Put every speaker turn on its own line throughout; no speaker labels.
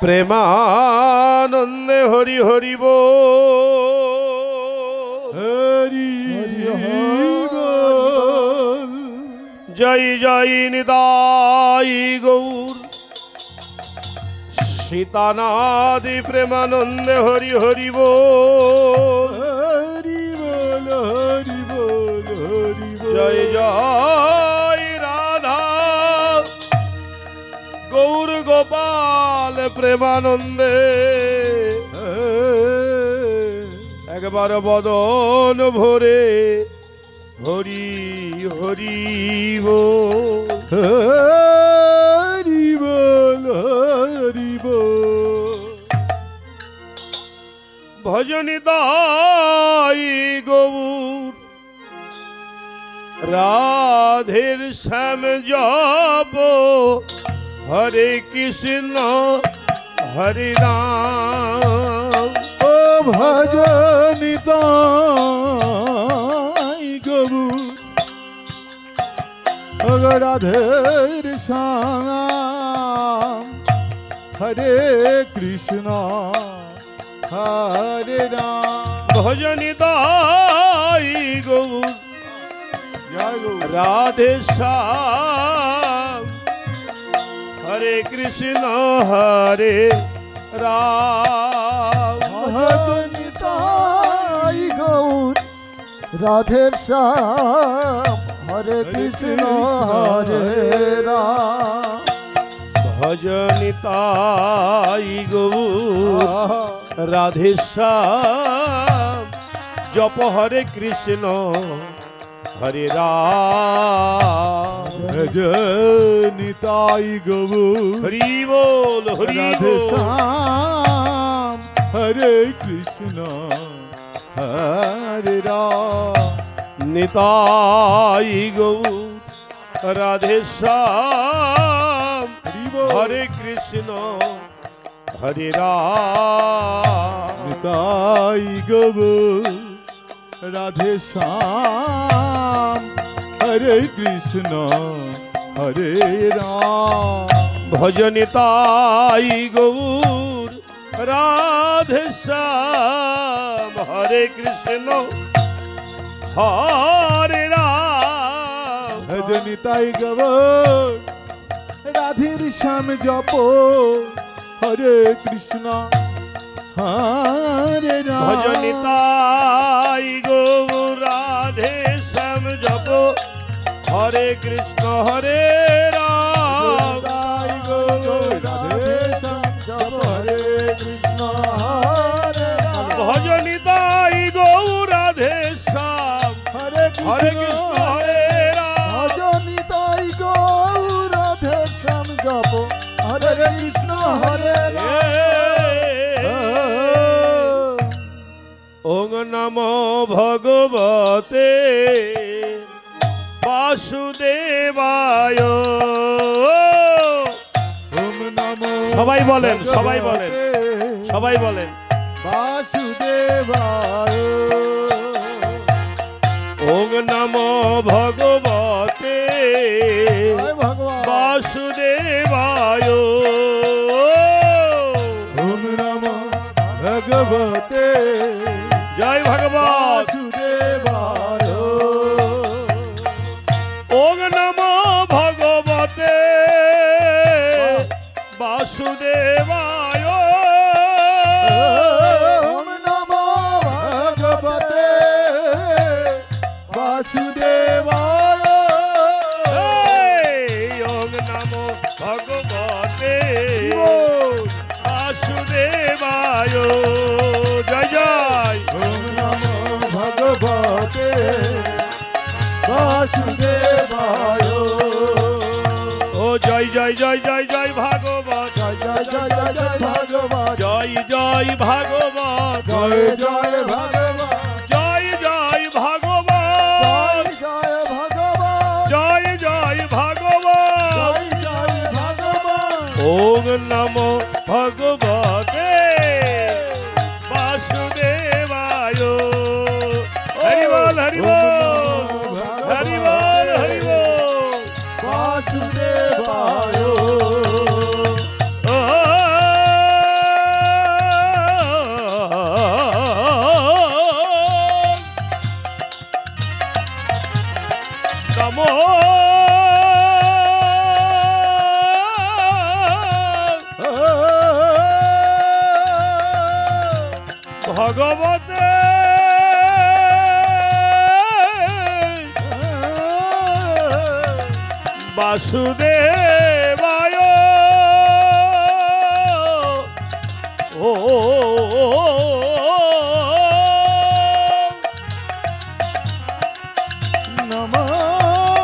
প্রেমানন্দে হরি হরি বল,
হরি বল।
জয় জয় নিতাই গৌর সীতানাদি প্রেমানন্দে হরি হরি বল,
হরি বল, হরি বল, হরি বল।
জয় জয় রাধা গৌর গোপাল প্রেমানন্দে। একবার বদন ভরে হরি হরি বল,
হরি বল, হরি বল।
ভজনি দাই গৌর রাধের শ্যাম জপ, হরে কৃষ্ণ হরে রাম।
ও ভজনি দাই গৌর রাধের শ্যাম, হরে কৃষ্ণ হরে রাম।
ভজনি দাই গৌর
জয় গৌর।
রাধে শ্যাম, হরে কৃষ্ণ হরে রাম।
ভজনি দাই গৌর রাধের শ্যাম, হরে কৃষ্ণ হরে রাম।
ভজনি তাই গৌর রাধে শ্যাম, জপ হরে কৃষ্ণ হরে রাম।
ভজনি তাই গৌর
হরি বল, হরি
রাধে
বল।
শ্যাম, হরে কৃষ্ণ হরে রাম।
নিতাই গৌর রাধে শ্যাম, হরে কৃষ্ণ হরে রাম।
নিতাই গৌর রাধে শ্যাম, হরে কৃষ্ণ হরে রাম।
ভজনি তাই গৌর রাধে শ্যাম, হরে কৃষ্ণ হরে রাম।
ভজনি তাই গৌর রাধের শ্যাম জপ, হরে কৃষ্ণ হরে রাম।
ভজনি তাই গৌর রাধে শ্যাম জপ, হরে কৃষ্ণ হরে রাম।
তাই গৌর রাধে শ্যাম জপ, হরে কৃষ্ণ হরে রাম।
ভজনি তাই গৌর রাধে শ্যাম,
হরে
হরে
কৃষ্ণ
কৃষ্ণ হরে রাম।
ভজনি তাই গৌর রাধে শ্যাম জপ, হরে কৃষ্ণ হরে রাম।
ওং নমো ভগবতে বাসুদেবায়।
ওম নমো
সবাই বলেন, সবাই বলেন,
ভগবতে
সবাই বলেন।
বাসুদেবায়।
ওং নমো ভগবতে
জয় ভগবান।
বাসুদেবায়।
ওম নমো ভগবতে
জয় ভগবান।
বাসুদেবায়।
ওং নমো ভগবতে বাসুদেবায়।
ওম নমো ভগবতে বাসুদেবায়।
ওং নমো ভগবতে বাসুদেবায়। জয় জয়।
ওম নমো ভগবতে বাসুদেবায়।
ও জয় জয় জয় জয় জয় ভাগবত।
জয় জয় জয় জয় জয় ভগবান।
জয় জয় ভাগবত।
জয় জয় ভগবান।
জয় জয় ভাগবত।
জয় জয় ভগবান।
জয় জয় ভাগবত।
জয় জয় ভগবান।
ওং নমো ভগবতে বাসুদেবায়। হরি বল, হরি বল, হরি বল, হরি বল।
বাসুদেবায়।
ও ভগবতে বাসুদেবায় ও
নমো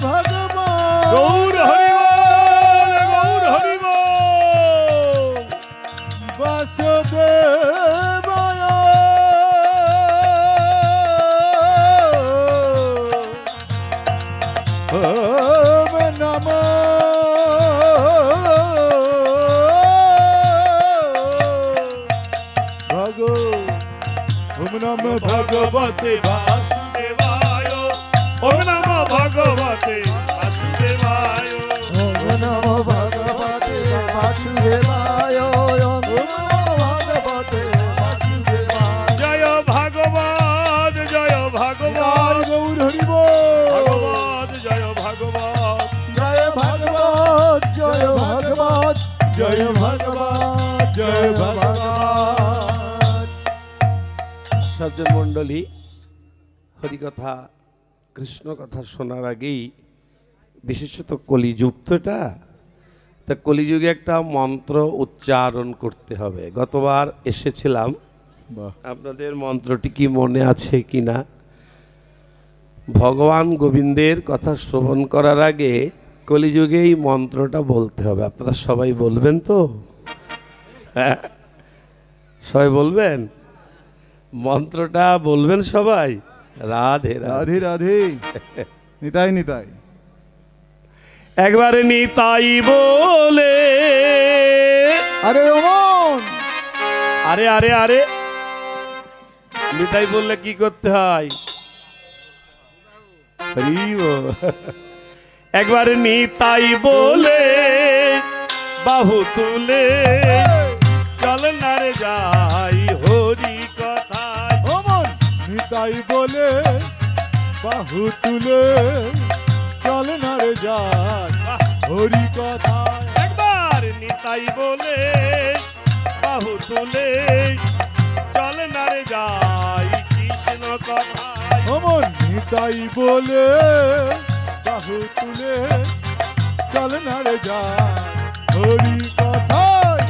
ভগবান
গৌর হরিবল গৌর হরিবল
বাসুদেবায় ওম নমো ওম নমো
ভগবতে বাসুদেবায় ওম নমো ভগবতে বাসুদেবায়
ওম নমো ভগবতে বাসুদেবায় ওম নমো ভগবতে বাসুদেবায়
জয় ভাগবত জয় ভাগবত
গৌর হরি বল
ভাগবত জয় ভাগবত
জয় ভাগবত জয় ভাগবত জয় ভাগবত জয় ভাগবত
সজ্জন মণ্ডলী, হরিকথা কৃষ্ণ কথা শোনার আগেই বিশেষত কলিযুক্তটা তা কলিযুগে একটা মন্ত্র উচ্চারণ করতে হবে। গতবার এসেছিলাম, আপনাদের মন্ত্রটি কি মনে আছে কিনা? ভগবান গোবিন্দের কথা শ্রবণ করার আগে কলিযুগে এই মন্ত্রটা বলতে হবে। আপনারা সবাই বলবেন তো? হ্যাঁ, সবাই বলবেন? মন্ত্রটা বলবেন সবাই? রাধে রাধে
রাধে রাধে নিতাই নিতাই
একবারে নিতাই বলে
আরে ওমন
আরে আরে আরে নিতাই বললে কি করতে হয়? হরি বল। একবারে নিতাই বলে বাহু তুলে চল না রে যাই হরি কথায়।
ওমন নিতাই বলে বাহু তুলে চল না রে যাই হরি কথা
একবার নিতাই বলে বাহু তুলে চল না রে যাই কৃষ্ণ কথায়।
ওমন নিতাই বলে বাহু তুলে চল না রে যাই হরি কথায়।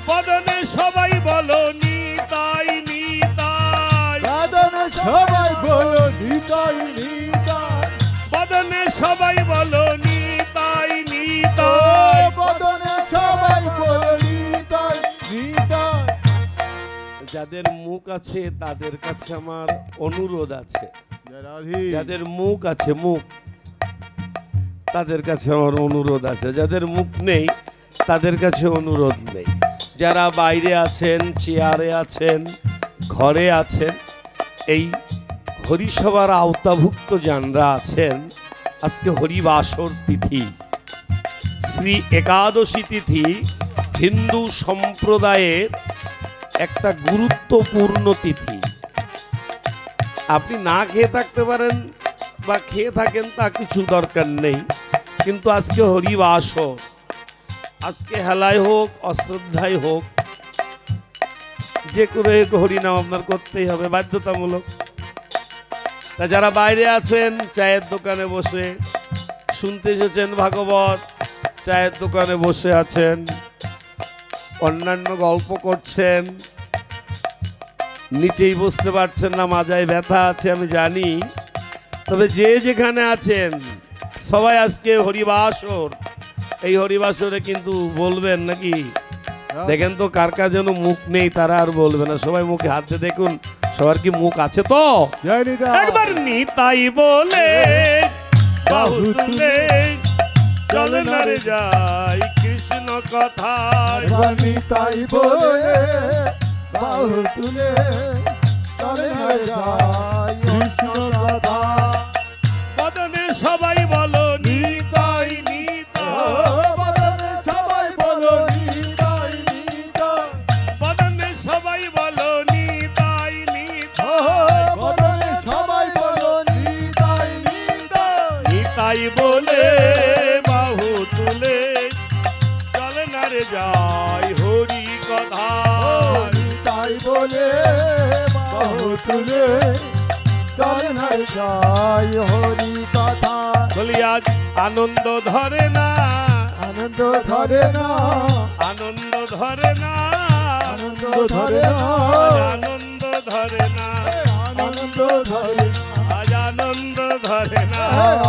বদনে সবাই বলো নিতাই নিতাই
সাধনে সবাই বলো নিতাই নিতাই
বদনে সবাই বলো নিতাই নিতাই
বদনে সবাই বলো নিতাই নিতাই।
যাদের মুখ আছে তাদের কাছে আমার অনুরোধ আছে,
জয় রাধে
যাদের মুখ আছে মুখ তাদের কাছে আমার অনুরোধ আছে, যাদের মুখ নেই তাদের কাছে অনুরোধ নেই। যারা বাইরে আছেন, চেয়ারে আছেন, ঘরে আছেন, এই হরিসভার আওতাভুক্ত যানরা আছেন, আজকে হরিবাসর তিথি, শ্রী একাদশী তিথি হিন্দু সম্প্রদায়ের একটা গুরুত্বপূর্ণ তিথি। আপনি না খেয়ে থাকতে পারেন বা খেয়ে থাকেন তা কিছু দরকার নেই, কিন্তু আজকে হরিবাসর, আজকে হেলায় হোক অশ্রদ্ধায় হোক যে কোনো এক হরিনাম আপনার করতেই হবে, বাধ্যতামূলক। তা যারা বাইরে আছেন, চায়ের দোকানে বসে শুনতে এসেছেন ভাগবত, চায়ের দোকানে বসে আছেন, অন্যান্য গল্প করছেন, নিচেই বসতে পারছেন না, মাজায় ব্যথা আছে আমি জানি, তবে যে যেখানে আছেন সবাই আজকে হরিবাসর, এই হরিবাসরে কিন্তু বলবেন নাকি? দেখেন তো কার কার যেন মুখ নেই তারা আর বলবে না, সবাই মুখে হাত দিয়ে দেখুন সবার কি মুখ আছে তো?
জয় নিতাই
একবার নিতাই বলে বাহু তুলে চল না রে যাই কৃষ্ণ কথায়।
একবার নিতাই বলে বাহু তুলে চল না রে যাই কৃষ্ণ কথা।
বদনে সবাই বলো নিতাই নিতাই
বদনে সবাই বলো নিতাই নিতাই।
বদনে সবাই বলো নিতাই নিতাই
বদনে সবাই বলো নিতাই নিতাই।
নিতাই বলে বাহু তুলে চল না রে যাই হরি কথায়।
নিতাই বলে তুলে চল না যাই হরি কথা।
বলি আজ আনন্দ ধরে না,
আনন্দ ধরে না,
আনন্দ ধরে না,
আনন্দ ধরে না,
আনন্দ ধরে না,
আনন্দ ধরে না,
আজ আনন্দ ধরে না।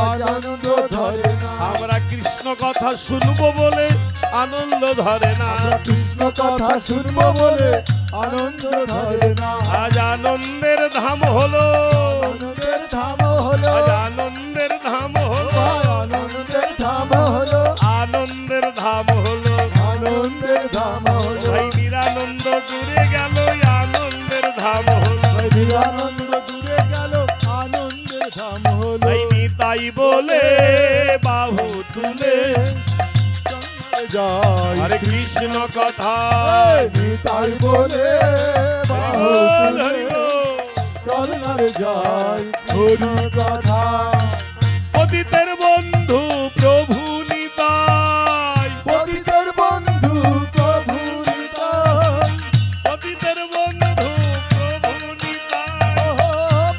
আজ আনন্দ ধরে না।
আমরা কৃষ্ণ কথা শুনবো বলে আনন্দ ধরে না,
কৃষ্ণ কথা শুনবো বলে আনন্দ ধরে না।
আজ আনন্দের ধাম হলো,
আনন্দের ধাম হলো,
আজ আনন্দের ধাম হলো,
আনন্দের ধাম হলো,
আনন্দের ধাম হলো,
আনন্দের ধাম হলো।
ভাই নিরানন্দ দূরে গেল, আনন্দের ধাম হলো,
আনন্দ দূরে গেল, আনন্দের ধাম হলো।
ভাই নিতাই বলে বাহু তুলে
যাই
হরে কৃষ্ণ কথা
নিতাই বলে বাহু
হরি
তুলে
বল।
চল না রে যাই হরি কথা।
পতিতের বন্ধু প্রভু নিতাই,
পতিতের বন্ধু প্রভু নিতাই,
পতিতের বন্ধু প্রভু নিতাই,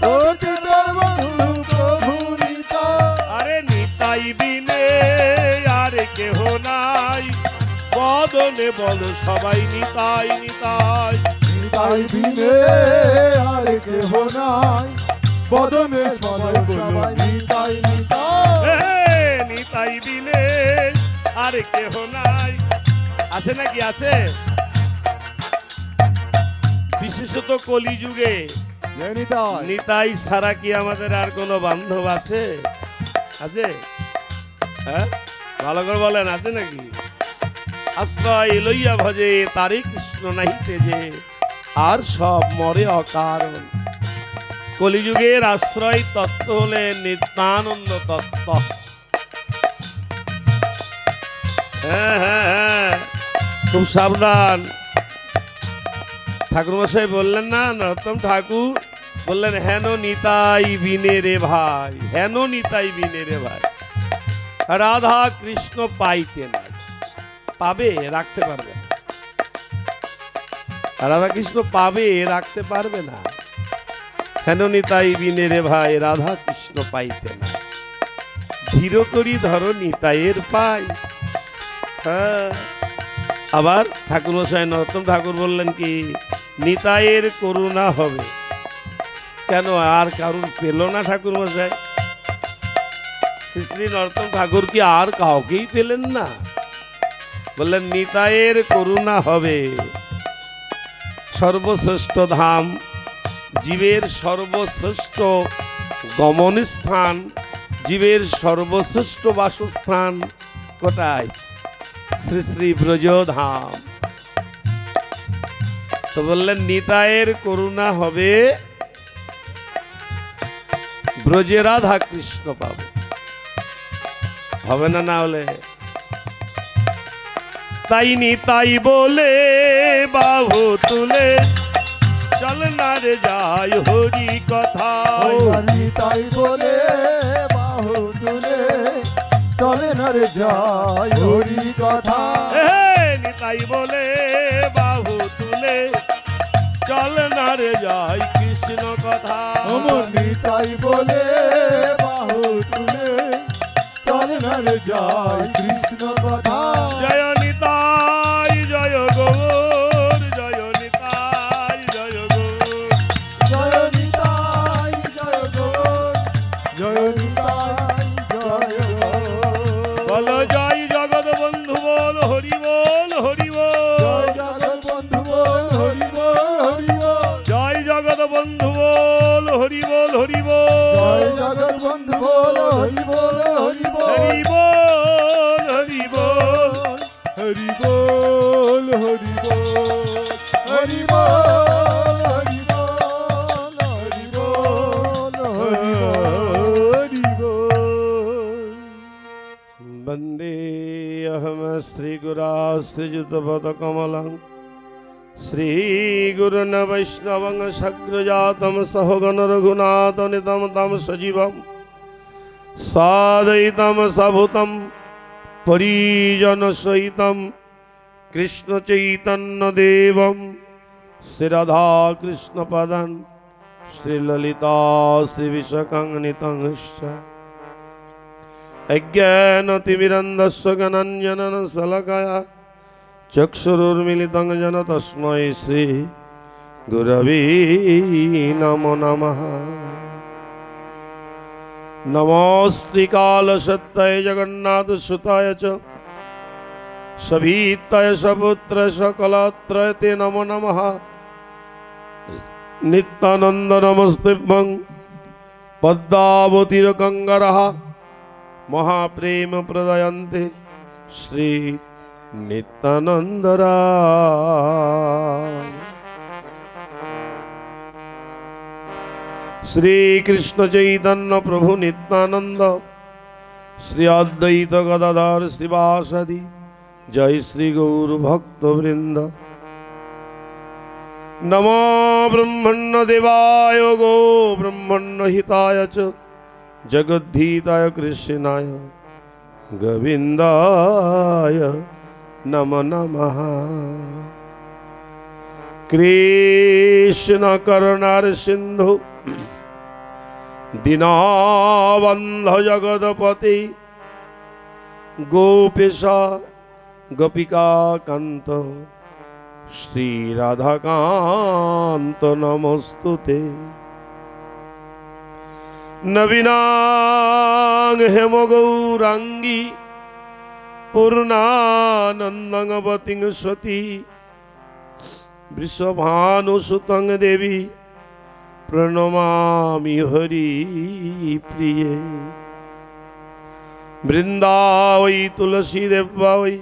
পতিতের বন্ধু প্রভু নিতাই।
আরে নিতাই বিনে আর কেহ নাই, বদনে বল সবাই নিতাই নিতাই।
নিতাই বিনে আর কেহ নাই, বদনে সবাই বলো নিতাই নিতাই।
হে, নিতাই বিনে আর কেহ নাই। আছে নাকি আছে? বিশেষত কলিযুগে
নিতাই
নিতাই ছাড়া কি আমাদের আর কোনো বান্ধব আছে? আছে? হ্যাঁ, ভালো করে বলেন, আছে নাকি? আশ্রয় লইয়া ভজে তারে কৃষ্ণ নাহিতে যে, আর সব মরে অকারণ। কলিযুগের আশ্রয় তত্ত্ব হলে নিত্যানন্দ তত্ত্ব। হ্যাঁ হ্যাঁ হ্যাঁ, খুব সাবধান। ঠাকুর মশাই বললেন না, নরোত্তম ঠাকুর বললেন, হেন নিতাই বিনে রে ভাই, হেন নিতাই বিনে রে ভাই। রাধা কৃষ্ণ পাইতে নাই, পাবে রাখতে পারবে না। রাধা কৃষ্ণ পাবে রাখতে পারবে না। হেন নিতাই বিনে রে ভাই, রাধা কৃষ্ণ পাইতে না। ধীর করি ধরো নিতাইয়ের পাই। হ্যাঁ, আবার ঠাকুর মশাই নরোত্তম ঠাকুর বললেন কি, নিতাইয়ের করুণা হবে। কেন আর কারুর পেল না ঠাকুর মশাই? শ্রী শ্রী নরোত্তম ঠাকুর কি আর কাউকেই পেলেন না? বললেন নিতাইয়ের করুণা হবে। সর্বশ্রেষ্ঠ ধাম, জীবের সর্বশ্রেষ্ঠ গমনস্থান, জীবের সর্বশ্রেষ্ঠ বাসস্থান কোথায়? শ্রী শ্রী ব্রজধাম। তো বললেন নিতাইয়ের করুণা হবে, ব্রজে রাধা কৃষ্ণ পাবে। হবে না, না হলে তাই নিতাই বলে বাহু তুলে চল না রে যাই হরি কথা।
নিতাই বলে বাহু তুলে চলে না রে যাই হরি কথা।
নিতাই বলে বাহু তুলে চল না রে যাই কৃষ্ণ কথা।
নিতাই বলে বাহু তুলে চলে না রে যাই কৃষ্ণ কথা।
জয় নিতাই জয় গৌর, জয় নিতাই জয় গৌর,
জয় নিতাই জয় গৌর, জয় নিতাই জয় গৌর।
বলো জয় জগৎ বন্ধু বল হরি বল হরি বল।
জয় জগৎ বন্ধু বল হরি বল হরি বল।
জয় জগৎ বন্ধু বল হরি বল হরি বল।
জয় জগৎ বন্ধু বল হরি বল হরি বল।
হরি বল হরি বল।
হরি বল হরি বল হরি বল হরি বল হরি বল হরি বল।
বন্দে অহম শ্রী গুরা শ্রীযুত পদ কমলং শ্রী গুরুন বৈষ্ণবং সগ্রজাতম সহগণ রঘুনাথ নিতম তম সজীবম সাদয়িতম সভূতম পরিজন সহিতম কৃষ্ণ চৈতন্য দেবম শ্রী রাধা কৃষ্ণ পদন श्रीललिता श्रीविशाखान्वितांश्च अज्ञानतिमिरन्धस्य ज्ञानाञ्जनशलाकया चक्षुरुन्मीलितं येन तस्मै श्री गुरवे नमो नमः। नमो श्रीकालसत्तये जगन्नाथसुताय च सभीताय सपुत्राय सकलात्रय ते नमो नमः। नित्यानंद नमस्तेभ्यं पद्मावतीर्गंगारः महाप्रेम प्रदयन्ते श्री नित्यानंदरा। श्री कृष्ण चैतन्य प्रभु नित्यानंद श्री अद्वैत गदाधर श्रीवासदि जय श्री गौर भक्त वृंद। नमो ब्रह्मण्य देवाय गो ब्रह्मण्य हिताय च जगद्धिताय कृष्णाय गोविंदाय नमो नमः। कृष्ण करुणार सिंधु दीनबन्धु जगदपति गोपेश गोपिका कांत श्री राधाकांत नमस्तुते। नवीनांग हेमगौरांगी पूर्णानंदवतीं सती वृषभानुसुतं देवी प्रणमामि हरि प्रिये। वृंदावै तुलसी देवा वै